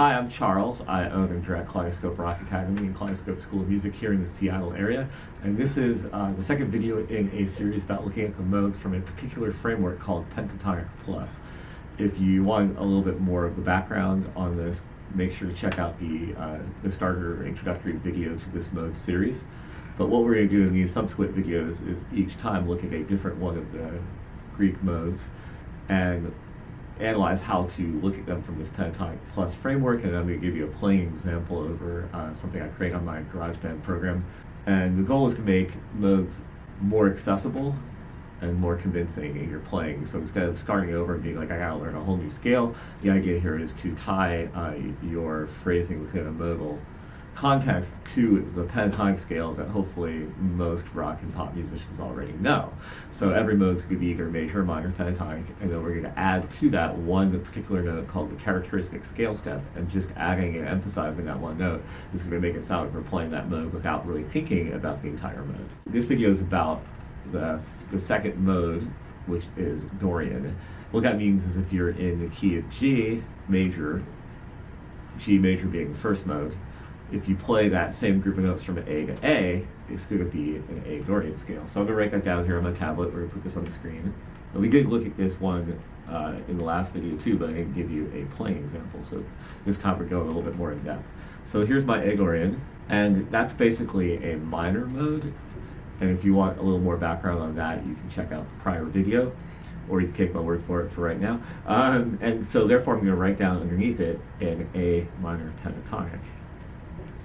Hi, I'm Charles. I own and direct Kaleidoscope Rock Academy and Kaleidoscope School of Music here in the Seattle area. And this is the second video in a series about looking at the modes from a particular framework called Pentatonic Plus. If you want a little bit more of the background on this, make sure to check out the starter introductory video to this mode series. But what we're going to do in these subsequent videos is each time look at a different one of the Greek modes and analyze how to look at them from this Pentatonic Plus framework, and I'm going to give you a playing example over something I create on my GarageBand program. And the goal is to make modes more accessible and more convincing in your playing. So instead of starting over and being like, I gotta learn a whole new scale, the idea here is to tie your phrasing within a modal context to the pentatonic scale that hopefully most rock and pop musicians already know. So every mode is going to be either major or minor pentatonic, and then we're going to add to that one particular note called the characteristic scale step, and just adding and emphasizing that one note is going to make it sound like we're playing that mode without really thinking about the entire mode. This video is about the second mode, which is Dorian. What that means is if you're in the key of G major being the first mode, if you play that same group of notes from A to A, it's going to be an A Dorian scale. So I'm going to write that down here on my tablet. We're going to put this on the screen. And we did look at this one in the last video too, but I didn't give you a playing example. So this time we're going a little bit more in depth. So here's my A Dorian, and that's basically a minor mode. And if you want a little more background on that, you can check out the prior video, or you can take my word for it for right now. And so therefore I'm going to write down underneath it an A minor pentatonic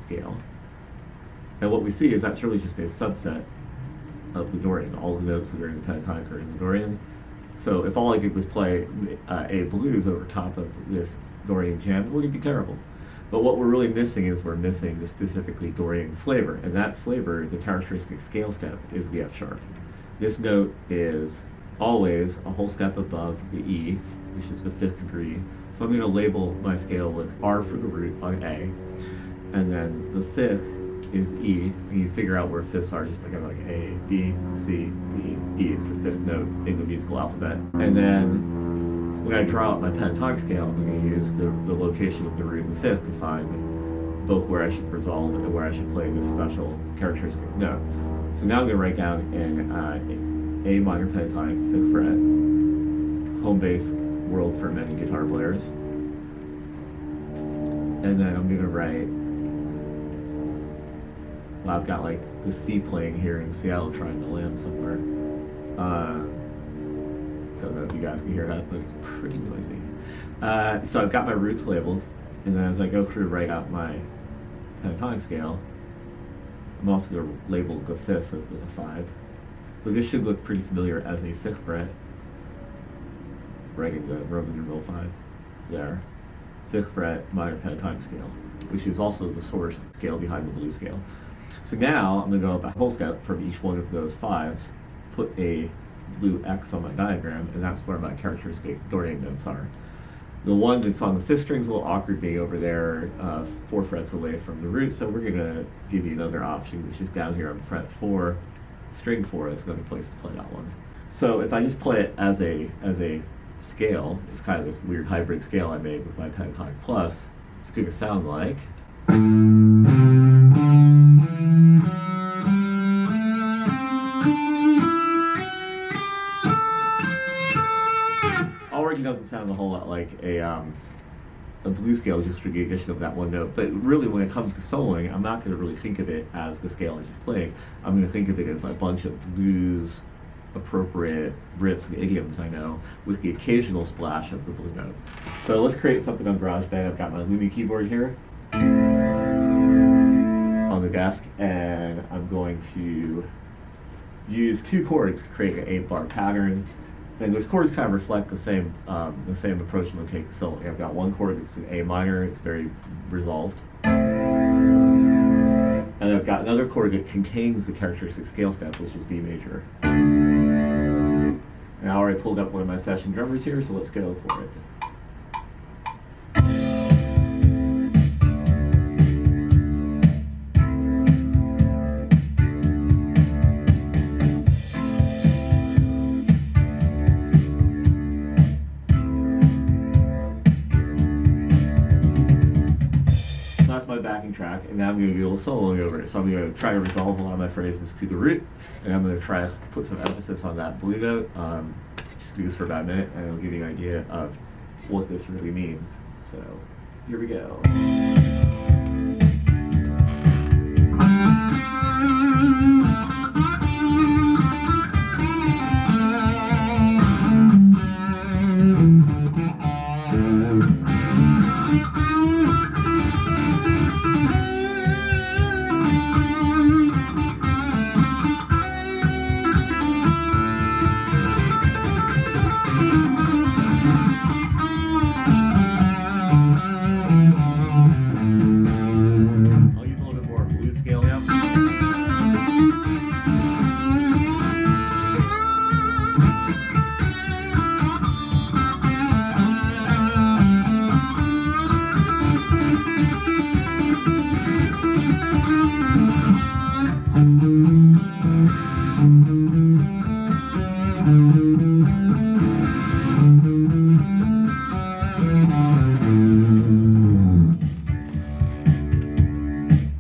scale. And what we see is that's really just a subset of the Dorian. All the notes that are in the pentatonic are in the Dorian. So if all I did was play a blues over top of this Dorian jam, it would be terrible. But what we're really missing is we're missing the specifically Dorian flavor. And that flavor, the characteristic scale step, is the F sharp. This note is always a whole step above the E, which is the 5th degree. So I'm going to label my scale with R for the root on A. And then the 5th is E, and you figure out where fifths are, just like A, B, C, D, E is the 5th note in the musical alphabet. And then when I draw out my pentatonic scale, I'm going to use the location of the root and the 5th to find both where I should resolve and where I should play this special characteristic note. So now I'm going to write down an A minor pentatonic, 5th fret, home base world for many guitar players. And then I'm going to write, well, I've got like the C playing here in Seattle trying to land somewhere. Don't know if you guys can hear that, but it's pretty noisy. So I've got my roots labeled, and then as I go through to write out my pentatonic scale, I'm also going to label the fifths with a 5. But this should look pretty familiar as a 5th fret, writing the Roman numeral 5 there. 5th fret minor pentatonic scale, which is also the source scale behind the blues scale. So now I'm going to go up a whole step from each one of those 5s, put a blue X on my diagram, and that's where my characteristic Dorian notes are. The one that's on the 5th string is a little awkward being over there 4 frets away from the root, so we're going to give you another option, which is down here on fret 4, string 4 is going to be place to play that one. So if I just play it as a scale, it's kind of this weird hybrid scale I made with my Pentatonic Plus, it's going to sound like. Already doesn't sound a whole lot like a blues scale just for the addition of that one note, but really when it comes to soloing, I'm not going to really think of it as the scale I just played. I'm going to think of it as a bunch of blues appropriate riffs and idioms I know, with the occasional splash of the blue note. So let's create something on GarageBand. I've got my Lumi keyboard here on the desk, and I'm going to use 2 chords to create an 8-bar pattern. And those chords kind of reflect the same approach I'm going to take to soloing. I've got one chord that's an A minor, it's very resolved. And I've got another chord that contains the characteristic scale step, which is B major. And I already pulled up one of my session drummers here, so let's go for it. track, and now I'm going to do a little soloing over it. So I'm going to try to resolve a lot of my phrases to the root, and I'm going to try to put some emphasis on that blue note. Just do this for about a minute, and it'll give you an idea of what this really means. So here we go.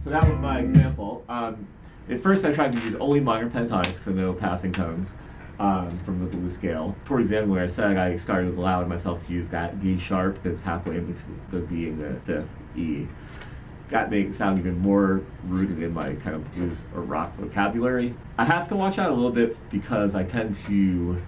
So that was my example. At first I tried to use only minor pentatonics, so no passing tones from the blues scale. Towards the end, where I said I started allowing myself to use that D sharp that's halfway in between the D and the fifth E. That made it sound even more rooted in my kind of blues or rock vocabulary. I have to watch out a little bit because I tend to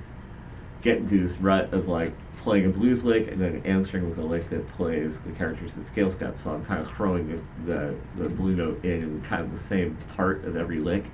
get into this rut of like playing a blues lick and then answering with a lick that plays the characters of scale steps. So I'm kind of throwing the blue note in kind of the same part of every lick.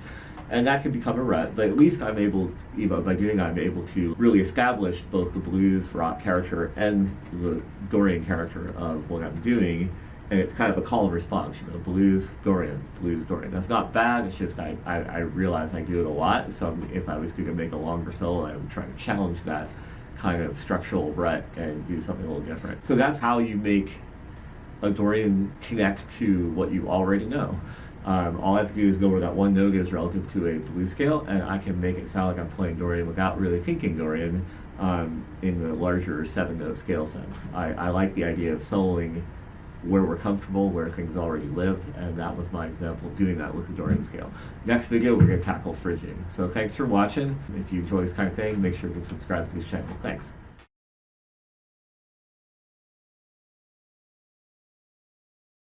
And that can become a rut, but at least I'm able, by doing that, I'm able to really establish both the blues rock character and the Dorian character of what I'm doing. And it's kind of a call and response, blues, Dorian, blues, Dorian. That's not bad, it's just I realize I do it a lot, so if I was going to make a longer solo, I would try to challenge that kind of structural rut and do something a little different. So that's how you make a Dorian connect to what you already know. All I have to do is go where that one note is relative to a blues scale, and I can make it sound like I'm playing Dorian without really thinking Dorian in the larger 7-note scale sense. I like the idea of soloing where we're comfortable, where things already live, and that was my example of doing that with the Dorian scale. Next video, we're going to tackle phrygian. So thanks for watching. If you enjoy this kind of thing, make sure to subscribe to this channel. Thanks.